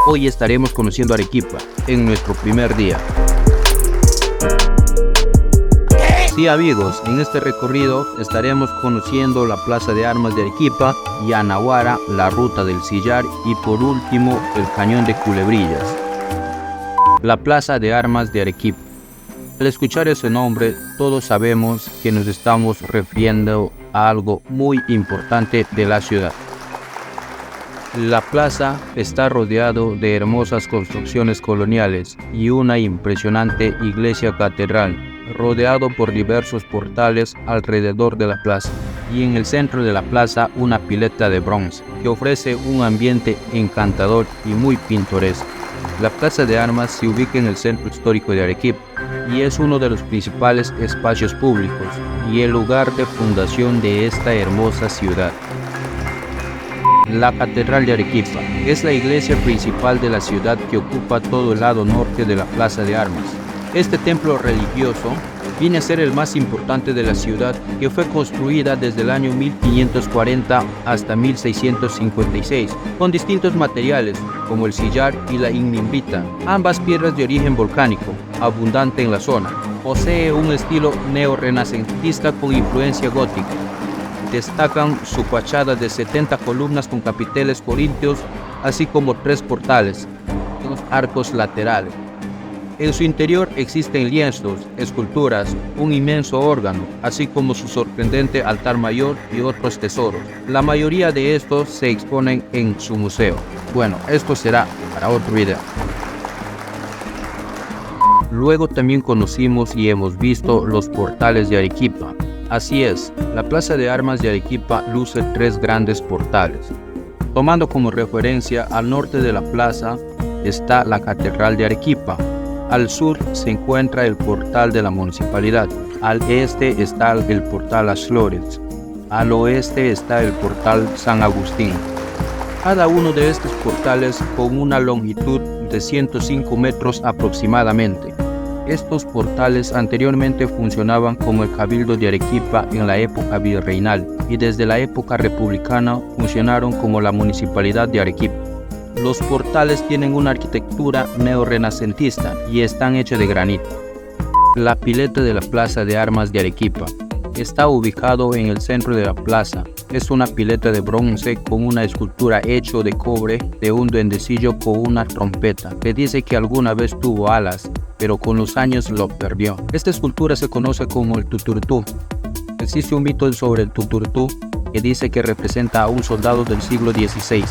Hoy estaremos conociendo Arequipa en nuestro primer día. Sí amigos, en este recorrido estaremos conociendo la Plaza de Armas de Arequipa, Yanaguara, la Ruta del Sillar y por último el Cañón de Culebrillas. La Plaza de Armas de Arequipa. Al escuchar ese nombre, todos sabemos que nos estamos refiriendo a algo muy importante de la ciudad. La plaza está rodeado de hermosas construcciones coloniales y una impresionante iglesia catedral, rodeado por diversos portales alrededor de la plaza, y en el centro de la plaza una pileta de bronce que ofrece un ambiente encantador y muy pintoresco. La Plaza de Armas se ubica en el centro histórico de Arequipa y es uno de los principales espacios públicos y el lugar de fundación de esta hermosa ciudad. La Catedral de Arequipa es la iglesia principal de la ciudad que ocupa todo el lado norte de la Plaza de Armas. Este templo religioso viene a ser el más importante de la ciudad, que fue construida desde el año 1540 hasta 1656, con distintos materiales como el sillar y la ignimbita, ambas piedras de origen volcánico, abundante en la zona. Posee un estilo neorrenacentista con influencia gótica. Destacan su fachada de 70 columnas con capiteles corintios, así como 3 portales, 2 arcos laterales. En su interior existen lienzos, esculturas, un inmenso órgano, así como su sorprendente altar mayor y otros tesoros. La mayoría de estos se exponen en su museo. Bueno, esto será para otro video. Luego también conocimos y hemos visto los portales de Arequipa. Así es, la Plaza de Armas de Arequipa luce 3 grandes portales. Tomando como referencia al norte de la plaza está la Catedral de Arequipa. Al sur se encuentra el portal de la municipalidad, al este está el portal Las Flores, al oeste está el portal San Agustín. Cada uno de estos portales con una longitud de 105 metros aproximadamente. Estos portales anteriormente funcionaban como el Cabildo de Arequipa en la época virreinal y desde la época republicana funcionaron como la Municipalidad de Arequipa. Los portales tienen una arquitectura neorrenacentista y están hechos de granito. La pileta de la Plaza de Armas de Arequipa está ubicado en el centro de la plaza. Es una pileta de bronce con una escultura hecha de cobre de un duendecillo con una trompeta que dice que alguna vez tuvo alas, pero con los años lo perdió. Esta escultura se conoce como el Tuturtú. Existe un mito sobre el Tuturtú que dice que representa a un soldado del siglo XVI.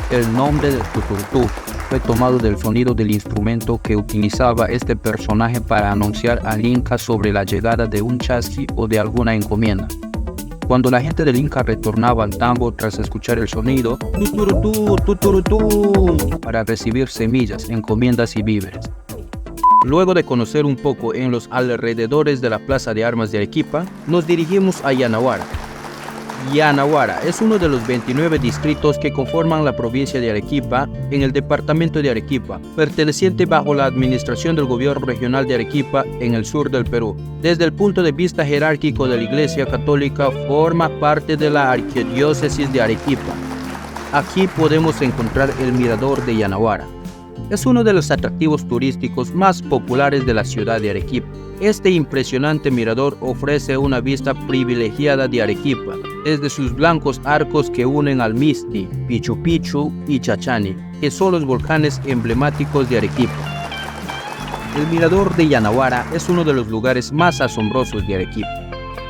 El nombre del Tuturtú fue tomado del sonido del instrumento que utilizaba este personaje para anunciar al Inca sobre la llegada de un chasqui o de alguna encomienda. Cuando la gente del Inca retornaba al tambo tras escuchar el sonido Tuturutú, tuturutú, para recibir semillas, encomiendas y víveres. Luego de conocer un poco en los alrededores de la Plaza de Armas de Arequipa, nos dirigimos a Yanaguara. Yanaguara es uno de los 29 distritos que conforman la provincia de Arequipa en el departamento de Arequipa, perteneciente bajo la administración del gobierno regional de Arequipa en el sur del Perú. Desde el punto de vista jerárquico de la Iglesia Católica, forma parte de la arquidiócesis de Arequipa. Aquí podemos encontrar el mirador de Yanaguara. Es uno de los atractivos turísticos más populares de la ciudad de Arequipa. Este impresionante mirador ofrece una vista privilegiada de Arequipa, desde sus blancos arcos que unen al Misti, Pichu Pichu y Chachani, que son los volcanes emblemáticos de Arequipa. El mirador de Yanaguara es uno de los lugares más asombrosos de Arequipa,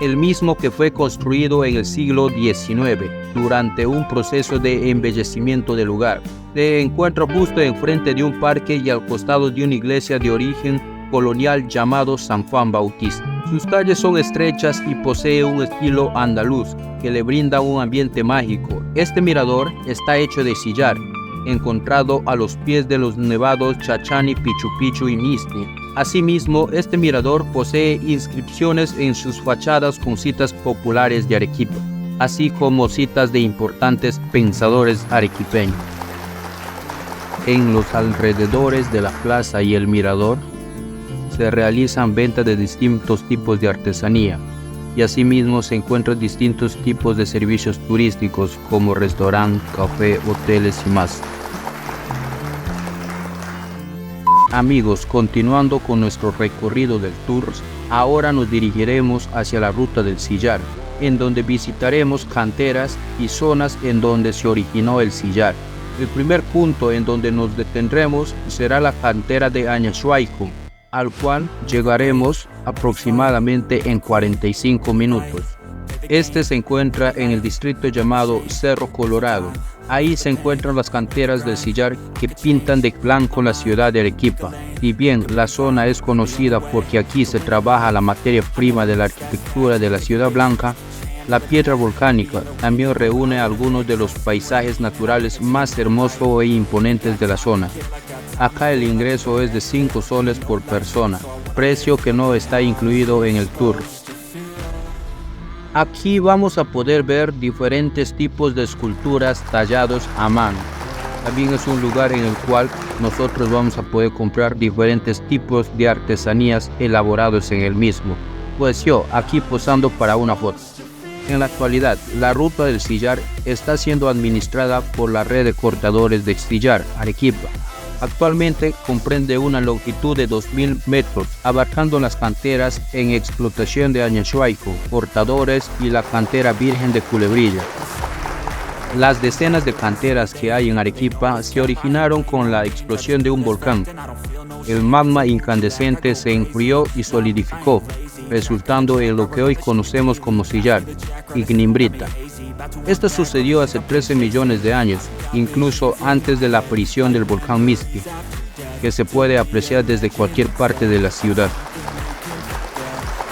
el mismo que fue construido en el siglo XIX, durante un proceso de embellecimiento del lugar. Se encuentra justo enfrente de un parque y al costado de una iglesia de origen colonial llamado San Juan Bautista. Sus calles son estrechas y posee un estilo andaluz que le brinda un ambiente mágico. Este mirador está hecho de sillar, encontrado a los pies de los nevados Chachani, Pichu Pichu y Misti. Asimismo, este mirador posee inscripciones en sus fachadas con citas populares de Arequipa, así como citas de importantes pensadores arequipeños. En los alrededores de la plaza y el mirador se realizan ventas de distintos tipos de artesanía y asimismo se encuentran distintos tipos de servicios turísticos como restaurante, café, hoteles y más. Amigos, continuando con nuestro recorrido del tour, ahora nos dirigiremos hacia la ruta del sillar, en donde visitaremos canteras y zonas en donde se originó el sillar. El primer punto en donde nos detendremos será la cantera de Añashuaycún, al cual llegaremos aproximadamente en 45 minutos. Este se encuentra en el distrito llamado Cerro Colorado. Ahí se encuentran las canteras del sillar que pintan de blanco la ciudad de Arequipa. Y bien, la zona es conocida porque aquí se trabaja la materia prima de la arquitectura de la Ciudad Blanca. La piedra volcánica también reúne algunos de los paisajes naturales más hermosos e imponentes de la zona. Acá el ingreso es de 5 soles por persona, precio que no está incluido en el tour. Aquí vamos a poder ver diferentes tipos de esculturas tallados a mano. También es un lugar en el cual nosotros vamos a poder comprar diferentes tipos de artesanías elaborados en el mismo. Pues yo aquí posando para una foto. En la actualidad, la ruta del sillar está siendo administrada por la red de cortadores de sillar Arequipa. Actualmente comprende una longitud de 2.000 metros, abarcando las canteras en explotación de Añashuaycún, Cortadores y la cantera Virgen de Culebrilla. Las decenas de canteras que hay en Arequipa se originaron con la explosión de un volcán. El magma incandescente se enfrió y solidificó, resultando en lo que hoy conocemos como sillar, ignimbrita. Esto sucedió hace 13 millones de años, incluso antes de la aparición del volcán Mixqui, que se puede apreciar desde cualquier parte de la ciudad.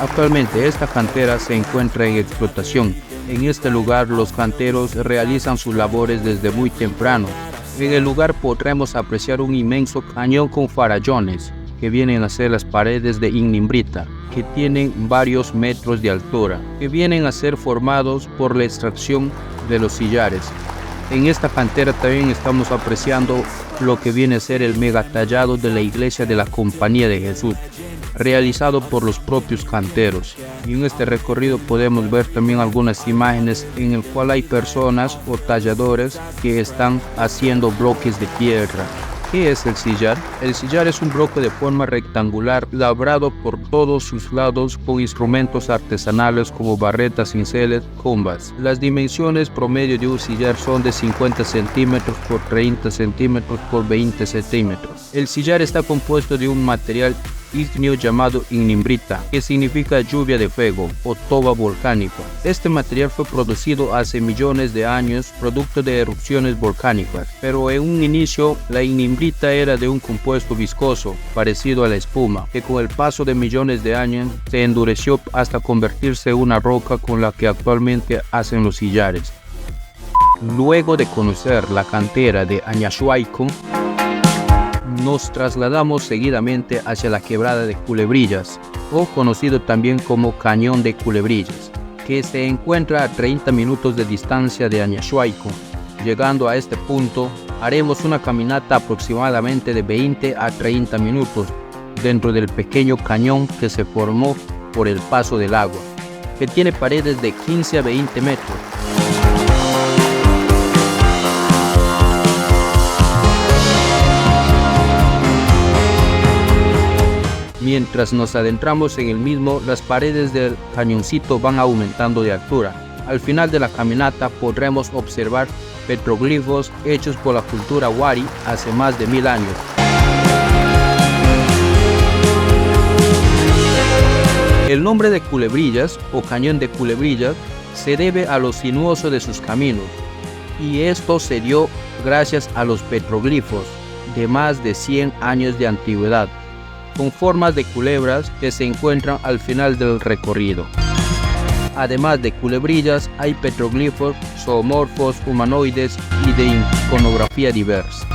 Actualmente esta cantera se encuentra en explotación. En este lugar los canteros realizan sus labores desde muy temprano. En el lugar podremos apreciar un inmenso cañón con farallones, que vienen a ser las paredes de ignimbrita, que tienen varios metros de altura, que vienen a ser formados por la extracción de los sillares. En esta cantera también estamos apreciando lo que viene a ser el megatallado de la iglesia de la Compañía de Jesús, realizado por los propios canteros. Y en este recorrido podemos ver también algunas imágenes en el cual hay personas o talladores que están haciendo bloques de piedra. ¿Qué es el sillar? El sillar es un bloque de forma rectangular labrado por todos sus lados con instrumentos artesanales como barretas, cinceles, combas. Las dimensiones promedio de un sillar son de 50 centímetros por 30 centímetros por 20 centímetros. El sillar está compuesto de un material ígneo llamado ignimbrita, que significa lluvia de fuego o toba volcánica. Este material fue producido hace millones de años producto de erupciones volcánicas, pero en un inicio la ignimbrita era de un compuesto viscoso parecido a la espuma, que con el paso de millones de años se endureció hasta convertirse en una roca con la que actualmente hacen los sillares. Luego de conocer la cantera de Añashuaycún, nos trasladamos seguidamente hacia la quebrada de Culebrillas, o conocido también como Cañón de Culebrillas, que se encuentra a 30 minutos de distancia de Añashuaycún. Llegando a este punto, haremos una caminata aproximadamente de 20 a 30 minutos dentro del pequeño cañón que se formó por el paso del agua, que tiene paredes de 15 a 20 metros. Mientras nos adentramos en el mismo, las paredes del cañoncito van aumentando de altura. Al final de la caminata podremos observar petroglifos hechos por la cultura Wari hace más de 1000 años. El nombre de Culebrillas o Cañón de Culebrillas se debe a lo sinuoso de sus caminos, y esto se dio gracias a los petroglifos de más de 100 años de antigüedad, con formas de culebras que se encuentran al final del recorrido. Además de culebrillas, hay petroglifos zoomorfos, humanoides y de iconografía diversa.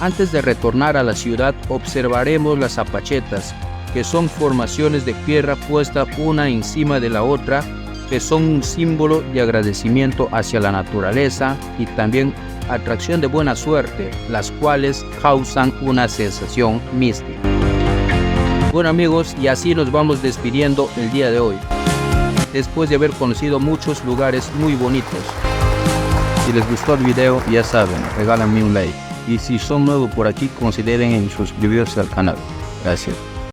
Antes de retornar a la ciudad, observaremos las zapachetas, que son formaciones de piedra puestas una encima de la otra, que son un símbolo de agradecimiento hacia la naturaleza y también atracción de buena suerte, las cuales causan una sensación mística. Bueno amigos, y así nos vamos despidiendo el día de hoy, después de haber conocido muchos lugares muy bonitos. Si les gustó el video, ya saben, regálenme un like. y si son nuevos por aquí consideren en suscribirse al canal. Gracias.